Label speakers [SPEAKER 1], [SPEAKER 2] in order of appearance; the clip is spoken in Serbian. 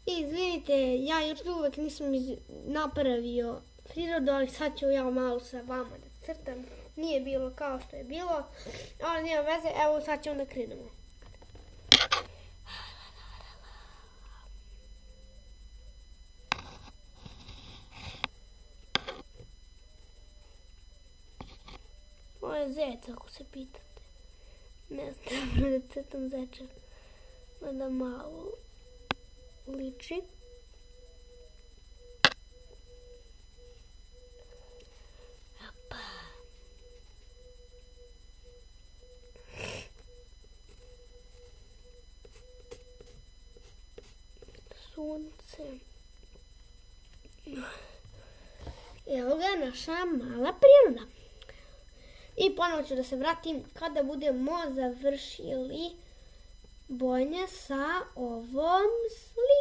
[SPEAKER 1] Izvinite, ja još uvek nisam napravio prirodu, ali sad ću ja malo sa vama da crtam. Nije bilo kao što je bilo, ali nema veze, evo sad ćemo da krenemo. Ovo je zec, ako se pitate. Ne znam da crtam zečar. Da malo liči. Opa. Sunce. Evo ga naša mala priroda. I ponovo ću da se vratim kada budemo završili bojanje sa ovom slikom.